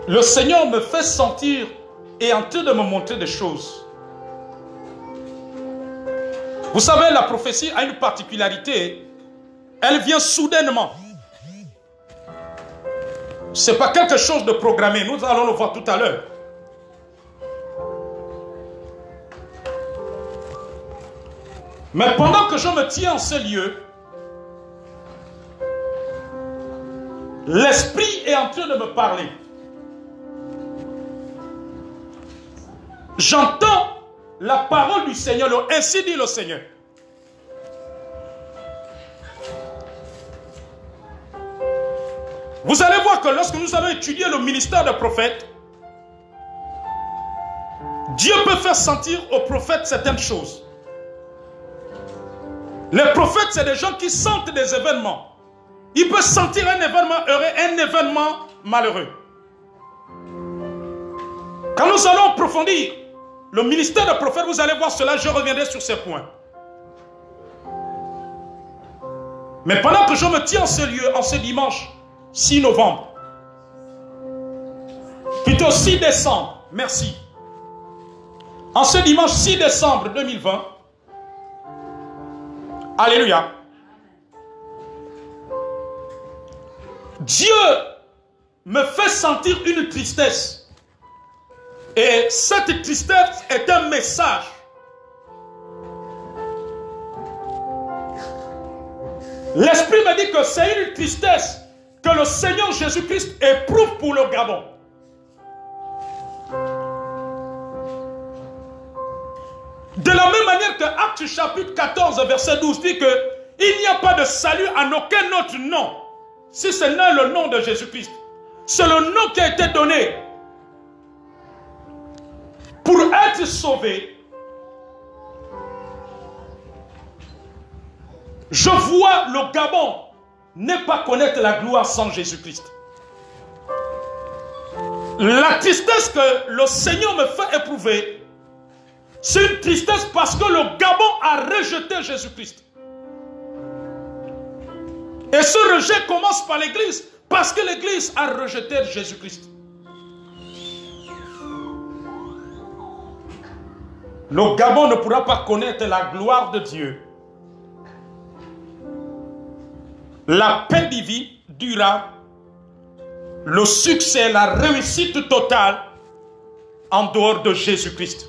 le Seigneur me fait sentir et est en train de me montrer des choses. Vous savez, la prophétie a une particularité. Elle vient soudainement. Ce n'est pas quelque chose de programmé. Nous allons le voir tout à l'heure. Mais pendant que je me tiens en ce lieu, l'Esprit est en train de me parler. J'entends la parole du Seigneur, ainsi dit le Seigneur. Vous allez voir que lorsque nous avons étudié le ministère des prophètes, Dieu peut faire sentir aux prophètes certaines choses. Les prophètes, c'est des gens qui sentent des événements. Ils peuvent sentir un événement heureux, un événement malheureux. Quand nous allons approfondir le ministère des prophètes, vous allez voir cela, je reviendrai sur ces points. Mais pendant que je me tiens en ce lieu, en ce dimanche 6 novembre, plutôt 6 décembre, merci. En ce dimanche 6 décembre 2020, alléluia, Dieu me fait sentir une tristesse. Et cette tristesse est un message. L'Esprit me dit que c'est une tristesse que le Seigneur Jésus-Christ éprouve pour le Gabon. De la même manière que Actes chapitre 14 verset 12 dit que il n'y a pas de salut en aucun autre nom, si ce n'est le nom de Jésus-Christ. C'est le nom qui a été donné pour être sauvé. Je vois le Gabon ne pas connaître la gloire sans Jésus-Christ. La tristesse que le Seigneur me fait éprouver, c'est une tristesse parce que le Gabon a rejeté Jésus-Christ. Et ce rejet commence par l'Église, parce que l'Église a rejeté Jésus-Christ. Le Gabon ne pourra pas connaître la gloire de Dieu, la paix divine durable, le succès, la réussite totale en dehors de Jésus-Christ.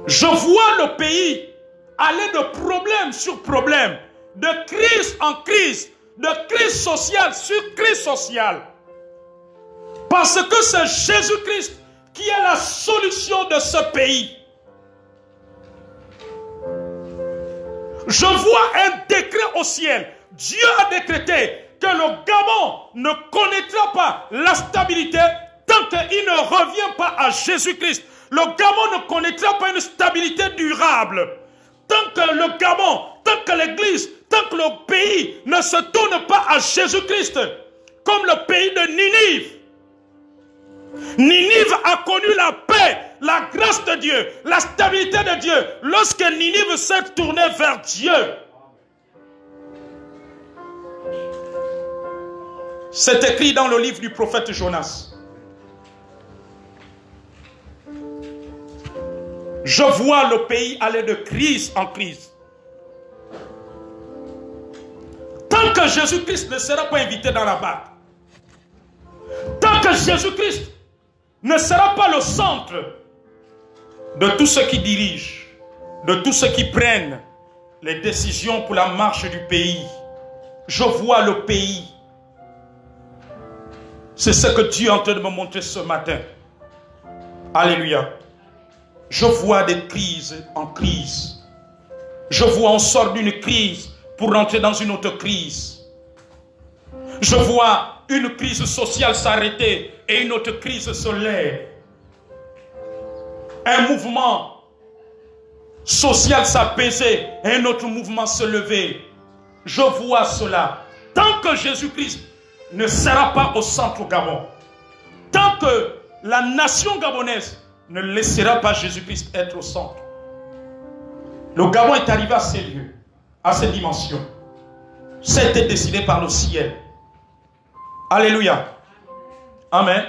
Je vois le pays aller de problème sur problème, de crise en crise, de crise sociale sur crise sociale. Parce que c'est Jésus-Christ qui est la solution de ce pays. Je vois un décret au ciel. Dieu a décrété que le Gabon ne connaîtra pas la stabilité tant qu'il ne revient pas à Jésus-Christ. Le Gabon ne connaîtra pas une stabilité durable. Tant que le Gabon, tant que l'Église, tant que le pays ne se tourne pas à Jésus-Christ, comme le pays de Ninive. Ninive a connu la paix, la grâce de Dieu, la stabilité de Dieu, lorsque Ninive s'est tournée vers Dieu. C'est écrit dans le livre du prophète Jonas. Je vois le pays aller de crise en crise. Tant que Jésus-Christ ne sera pas invité dans la barque, tant que Jésus-Christ ne sera pas le centre de tous ceux qui dirigent, de tous ceux qui prennent les décisions pour la marche du pays, je vois le pays. C'est ce que Dieu est en train de me montrer ce matin. Alléluia. Je vois des crises en crise. Je vois on sort d'une crise pour rentrer dans une autre crise. Je vois une crise sociale s'arrêter et une autre crise se lève. Un mouvement social s'apaiser et un autre mouvement se lever. Je vois cela. Tant que Jésus-Christ ne sera pas au centre au Gabon, tant que la nation gabonaise ne laissera pas Jésus-Christ être au centre. Le Gabon est arrivé à ces lieux, à ces dimensions. C'était décidé par le ciel. Alléluia. Amen.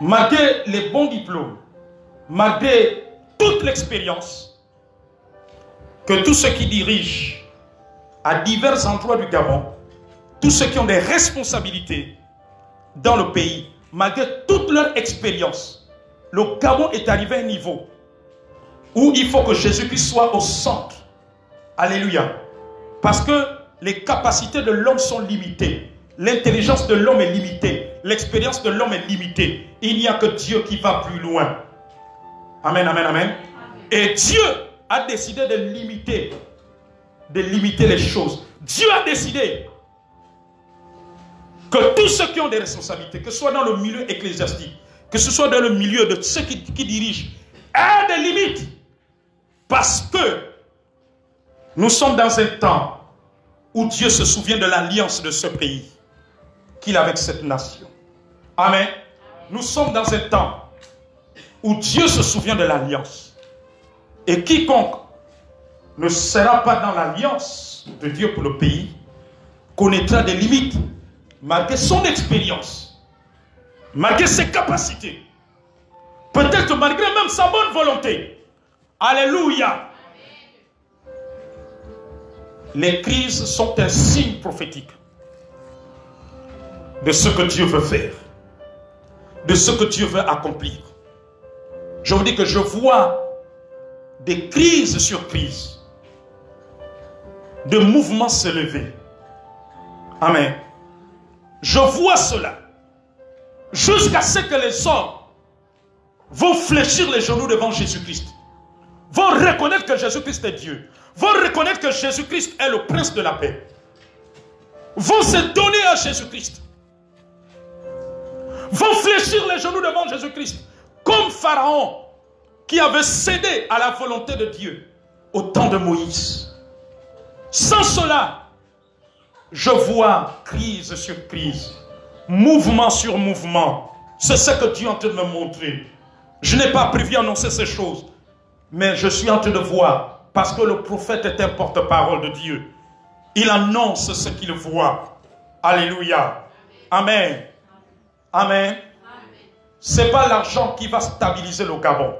Malgré les bons diplômes, malgré toute l'expérience que tous ceux qui dirigent à divers endroits du Gabon, tous ceux qui ont des responsabilités dans le pays, malgré toute leur expérience, le Gabon est arrivé à un niveau où il faut que Jésus-Christ soit au centre. Alléluia. Parce que les capacités de l'homme sont limitées. L'intelligence de l'homme est limitée. L'expérience de l'homme est limitée. Il n'y a que Dieu qui va plus loin. Amen, amen, amen. Et Dieu a décidé de limiter les choses. Dieu a décidé que tous ceux qui ont des responsabilités, que ce soit dans le milieu ecclésiastique, que ce soit dans le milieu de ceux qui dirigent, aient des limites. Parce que nous sommes dans un temps où Dieu se souvient de l'alliance de ce pays qu'il a avec cette nation. Amen. Nous sommes dans un temps où Dieu se souvient de l'alliance. Et quiconque ne sera pas dans l'alliance de Dieu pour le pays connaîtra des limites, malgré son expérience, malgré ses capacités, peut-être malgré même sa bonne volonté. Alléluia. Les crises sont un signe prophétique de ce que Dieu veut faire, de ce que Dieu veut accomplir. Je vous dis que je vois des crises sur crises, de mouvements s'élever. Amen. Je vois cela jusqu'à ce que les hommes vont fléchir les genoux devant Jésus-Christ, vont reconnaître que Jésus-Christ est Dieu, vont reconnaître que Jésus-Christ est le prince de la paix, vont se donner à Jésus-Christ, vont fléchir les genoux devant Jésus-Christ, comme Pharaon qui avait cédé à la volonté de Dieu au temps de Moïse. Sans cela, je vois crise sur crise, mouvement sur mouvement. C'est ce que Dieu est en train de me montrer. Je n'ai pas prévu annoncer ces choses, mais je suis en train de voir, parce que le prophète est un porte-parole de Dieu. Il annonce ce qu'il voit. Alléluia. Amen. Amen. Ce n'est pas l'argent qui va stabiliser le Gabon.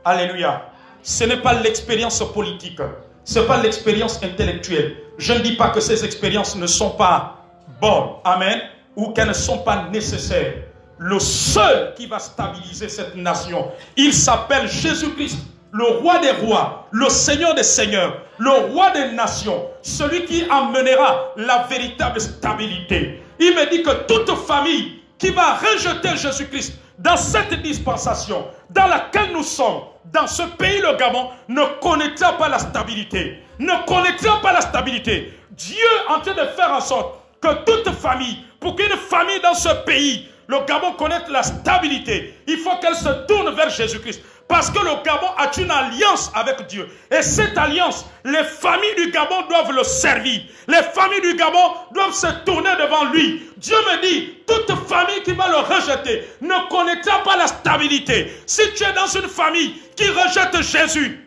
Alléluia. Ce n'est pas l'expérience politique. Ce n'est pas l'expérience intellectuelle. Je ne dis pas que ces expériences ne sont pas bonnes. Amen. Ou qu'elles ne sont pas nécessaires. Le seul qui va stabiliser cette nation, il s'appelle Jésus-Christ, le roi des rois, le Seigneur des seigneurs, le roi des nations, celui qui amènera la véritable stabilité. Il me dit que toute famille qui va rejeter Jésus-Christ dans cette dispensation dans laquelle nous sommes, dans ce pays, le Gabon, ne connaîtra pas la stabilité. Ne connaîtra pas la stabilité. Dieu est en train de faire en sorte que toute famille, pour qu'une famille dans ce pays, le Gabon, connaisse la stabilité, il faut qu'elle se tourne vers Jésus-Christ. Parce que le Gabon a une alliance avec Dieu. Et cette alliance, les familles du Gabon doivent le servir. Les familles du Gabon doivent se tourner devant lui. Dieu me dit, toute famille qui va le rejeter ne connaîtra pas la stabilité. Si tu es dans une famille qui rejette Jésus,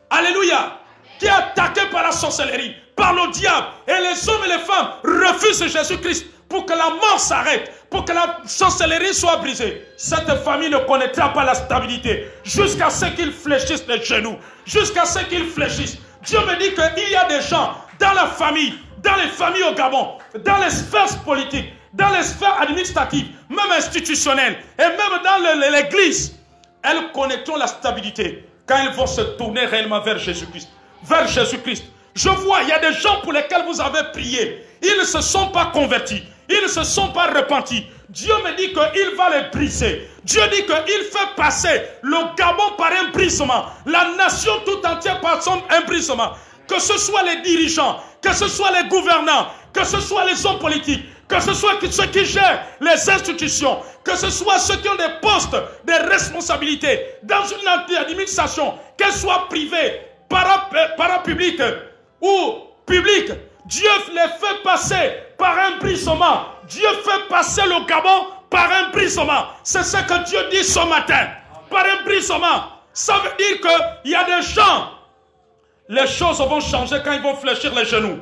alléluia, qui est attaquée par la sorcellerie, par le diable, et les hommes et les femmes refusent Jésus-Christ pour que la mort s'arrête, pour que la sorcellerie soit brisée, cette famille ne connaîtra pas la stabilité jusqu'à ce qu'ils fléchissent les genoux, jusqu'à ce qu'ils fléchissent. Dieu me dit qu'il y a des gens dans la famille, dans les familles au Gabon, dans les sphères politiques, dans les sphères administratives, même institutionnelles, et même dans l'église, elles connaîtront la stabilité quand ils vont se tourner réellement vers Jésus-Christ. Vers Jésus-Christ. Je vois, il y a des gens pour lesquels vous avez prié. Ils ne se sont pas convertis. Ils ne se sont pas repentis. Dieu me dit qu'il va les briser. Dieu dit qu'il fait passer le Gabon par un brisement. La nation tout entière par son brisement. Que ce soit les dirigeants, que ce soit les gouvernants, que ce soit les hommes politiques, que ce soit ceux qui gèrent les institutions, que ce soit ceux qui ont des postes, des responsabilités dans une administration, qu'elle soit privée, parapublique ou publique. Dieu les fait passer par un brisement. Dieu fait passer le Gabon par un brisement. C'est ce que Dieu dit ce matin. Par un brisement. Ça veut dire qu'il y a des gens, les choses vont changer quand ils vont fléchir les genoux.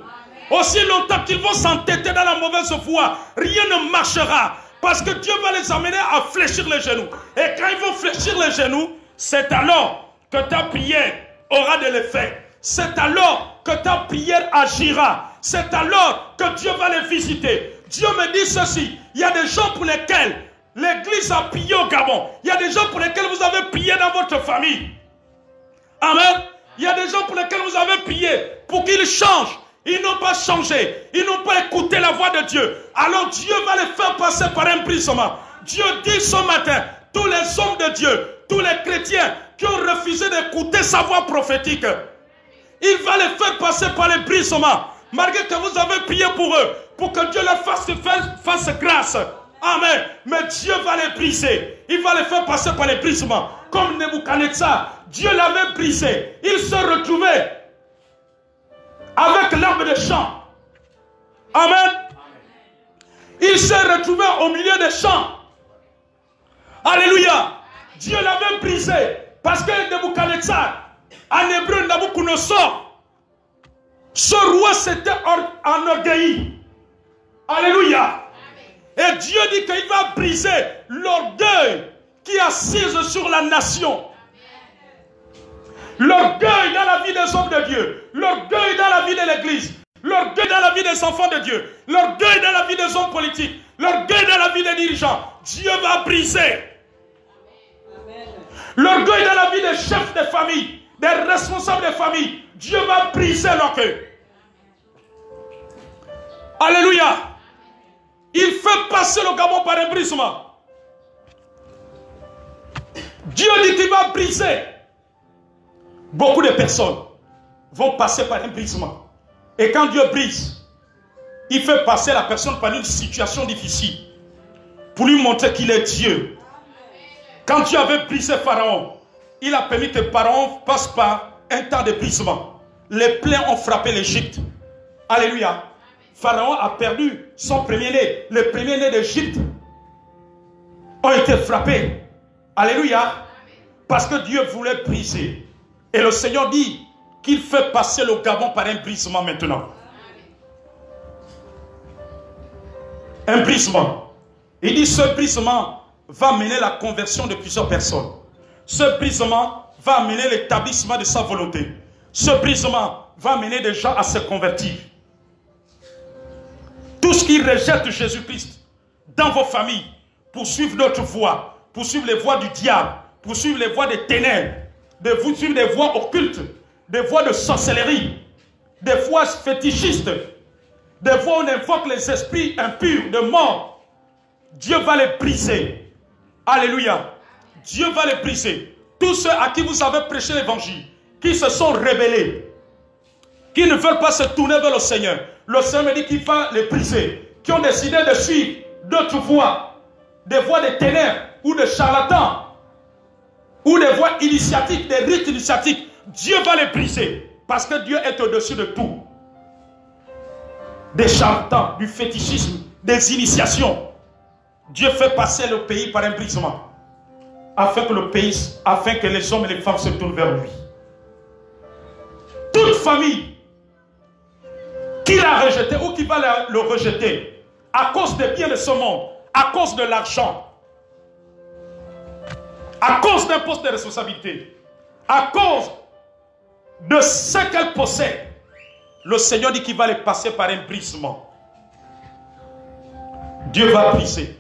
Aussi longtemps qu'ils vont s'entêter dans la mauvaise voie, rien ne marchera. Parce que Dieu va les amener à fléchir les genoux. Et quand ils vont fléchir les genoux, c'est alors que ta prière aura de l'effet. C'est alors que ta prière agira. C'est alors que Dieu va les visiter. Dieu me dit ceci. Il y a des gens pour lesquels l'église a prié au Gabon. Il y a des gens pour lesquels vous avez prié dans votre famille. Amen. Il y a des gens pour lesquels vous avez prié pour qu'ils changent. Ils n'ont pas changé. Ils n'ont pas écouté la voix de Dieu. Alors Dieu va les faire passer par un brisement. Dieu dit ce matin, tous les hommes de Dieu, tous les chrétiens qui ont refusé d'écouter sa voix prophétique, il va les faire passer par les brisements. Malgré que vous avez prié pour eux, pour que Dieu leur fasse grâce. Amen. Mais Dieu va les briser. Il va les faire passer par les brisements. Comme Nebuchadnezzar, Dieu l'avait brisé. Il se retrouvait avec l'arbre de champ. Amen. Il s'est retrouvé au milieu des champs. Alléluia. Dieu l'avait brisé. Parce que Nebuchadnezzar, en hébreu Nabucodonosor, ce roi s'était enorgueilli. Alléluia. Et Dieu dit qu'il va briser l'orgueil qui est assise sur la nation. L'orgueil dans la vie des hommes de Dieu. L'orgueil dans la vie de l'église. L'orgueil dans la vie des enfants de Dieu. L'orgueil dans la vie des hommes politiques. L'orgueil dans la vie des dirigeants. Dieu va briser. L'orgueil dans la vie des chefs de famille, des responsables de famille. Dieu va briser l'orgueil. Alléluia. Il fait passer le Gabon par un brisement. Dieu dit qu'il va briser. Beaucoup de personnes vont passer par un brisement. Et quand Dieu brise, il fait passer la personne par une situation difficile pour lui montrer qu'il est Dieu. Quand Dieu avait brisé Pharaon, il a permis que Pharaon passe par un temps de brisement. Les plaies ont frappé l'Égypte. Alléluia. Pharaon a perdu son premier-né. Les premiers-nés d'Égypte ont été frappés. Alléluia. Parce que Dieu voulait briser. Et le Seigneur dit qu'il fait passer le Gabon par un brisement maintenant. Un brisement. Il dit ce brisement va amener la conversion de plusieurs personnes. Ce brisement va amener l'établissement de sa volonté. Ce brisement va amener des gens à se convertir. Tous qui rejettent Jésus-Christ dans vos familles pour suivre notre voie, pour suivre les voies du diable, pour suivre les voies des ténèbres, de suivre des voies occultes, des voies de sorcellerie, des voies fétichistes, des voies où on invoque les esprits impurs de mort. Dieu va les briser. Alléluia. Dieu va les briser. Tous ceux à qui vous avez prêché l'évangile, qui se sont rebellés, qui ne veulent pas se tourner vers le Seigneur, le Seigneur me dit qu'il va les briser, qui ont décidé de suivre d'autres voies, des voies de ténèbres ou de charlatans, ou des voies initiatiques, des rites initiatiques. Dieu va les briser, parce que Dieu est au-dessus de tout. Des charlatans, du fétichisme, des initiations. Dieu fait passer le pays par un brisement, afin que les hommes et les femmes se tournent vers lui. Toute famille qui l'a rejeté ou qui va le rejeter à cause des biens de ce monde, à cause de l'argent, à cause d'un poste de responsabilité, à cause de ce qu'elle possède, le Seigneur dit qu'il va les passer par un brisement. Dieu va briser.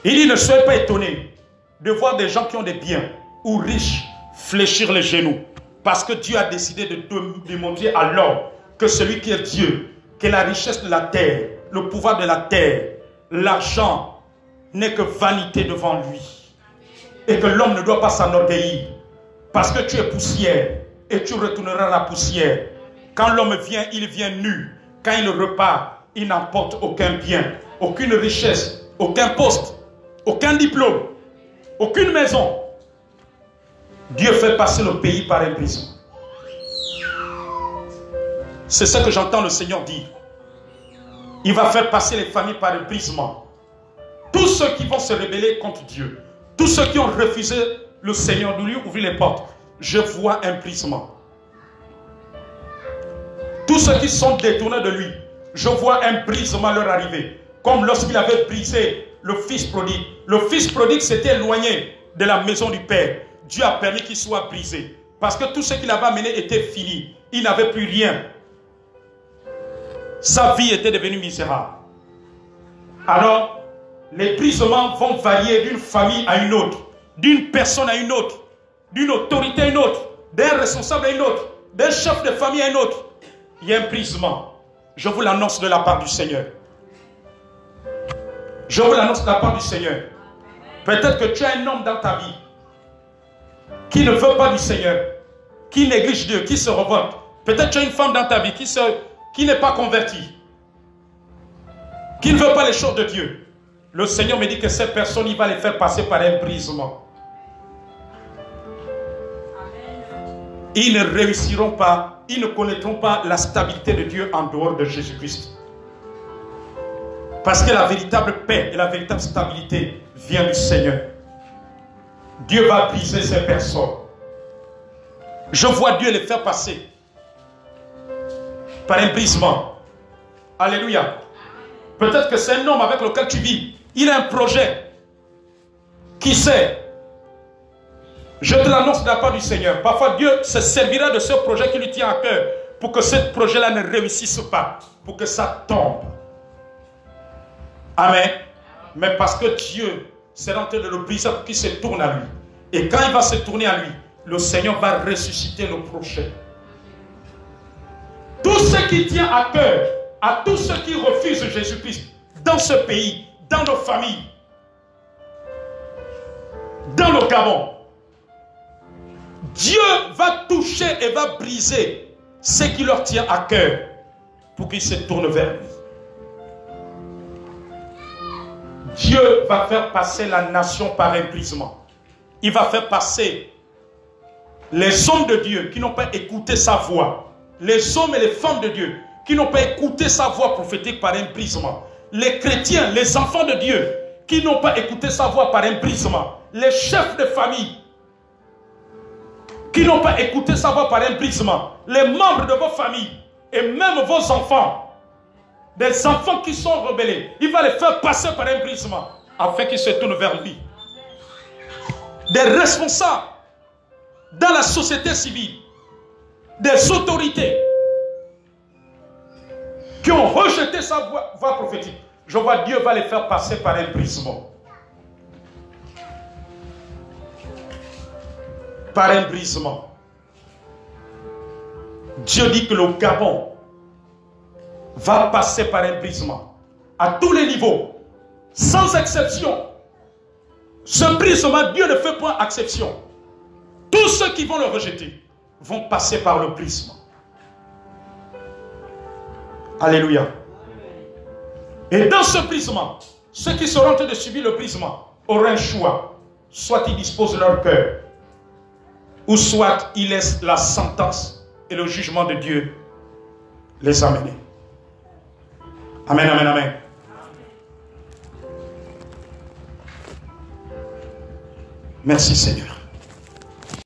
Il dit ne soyez pas étonnés de voir des gens qui ont des biens ou riches fléchir les genoux, parce que Dieu a décidé de démontrer à l'homme que celui qui est Dieu, que la richesse de la terre, le pouvoir de la terre, l'argent n'est que vanité devant lui. Et que l'homme ne doit pas s'enorgueillir. Parce que tu es poussière et tu retourneras à la poussière. Quand l'homme vient, il vient nu. Quand il repart, il n'emporte aucun bien, aucune richesse, aucun poste, aucun diplôme, aucune maison. Dieu fait passer le pays par un brisement. C'est ce que j'entends le Seigneur dire. Il va faire passer les familles par un brisement. Tous ceux qui vont se rebeller contre Dieu, tous ceux qui ont refusé le Seigneur de lui ouvrir les portes, je vois un brisement. Tous ceux qui sont détournés de lui, je vois un brisement leur arriver. Comme lorsqu'il avait brisé le fils prodigue. Le fils prodigue s'était éloigné de la maison du Père. Dieu a permis qu'il soit brisé. Parce que tout ce qu'il avait amené était fini. Il n'avait plus rien. Sa vie était devenue misérable. Alors, les brisements vont varier d'une famille à une autre, d'une personne à une autre, d'une autorité à une autre, d'un responsable à une autre, d'un chef de famille à une autre. Il y a un brisement. Je vous l'annonce de la part du Seigneur. Je vous l'annonce de la part du Seigneur. Peut-être que tu as un homme dans ta vie qui ne veut pas du Seigneur, qui néglige Dieu, qui se révolte. Peut-être que tu as une femme dans ta vie qui n'est pas convertie, qui ne veut pas les choses de Dieu. Le Seigneur me dit que ces personnes, il va les faire passer par un brisement. Ils ne réussiront pas, ils ne connaîtront pas la stabilité de Dieu en dehors de Jésus-Christ. Parce que la véritable paix et la véritable stabilité vient du Seigneur. Dieu va briser ces personnes. Je vois Dieu les faire passer par un brisement. Alléluia. Peut-être que c'est un homme avec lequel tu vis. Il a un projet. Qui sait? Je te l'annonce de la part du Seigneur. Parfois Dieu se servira de ce projet qui lui tient à cœur pour que ce projet-là ne réussisse pas. Pour que ça tombe. Amen. Mais parce que Dieu sera en train de le briser pour qu'il se tourne à lui. Et quand il va se tourner à lui, le Seigneur va ressusciter le prochain. Tout ce qui tient à cœur à tous ceux qui refusent Jésus-Christ dans ce pays, dans nos familles, dans le Gabon, Dieu va toucher et va briser ce qui leur tient à cœur pour qu'ils se tournent vers lui. Dieu va faire passer la nation par un brisement. Il va faire passer les hommes de Dieu qui n'ont pas écouté sa voix. Les hommes et les femmes de Dieu qui n'ont pas écouté sa voix prophétique par un brisement. Les chrétiens, les enfants de Dieu qui n'ont pas écouté sa voix par un brisement. Les chefs de famille qui n'ont pas écouté sa voix par un brisement. Les membres de vos familles et même vos enfants. Des enfants qui sont rebellés, il va les faire passer par un brisement afin qu'ils se tournent vers lui. Des responsables dans la société civile, des autorités qui ont rejeté sa voix prophétique. Je vois Dieu va les faire passer par un brisement. Par un brisement. Dieu dit que le Gabon va passer par un brisement à tous les niveaux, sans exception. Ce brisement, Dieu ne fait point exception. Tous ceux qui vont le rejeter vont passer par le brisement. Alléluia. Et dans ce brisement, ceux qui seront en train de subir le brisement auront un choix. Soit ils disposent leur cœur, ou soit ils laissent la sentence et le jugement de Dieu les amener. Amen, amen, amen. Merci Seigneur.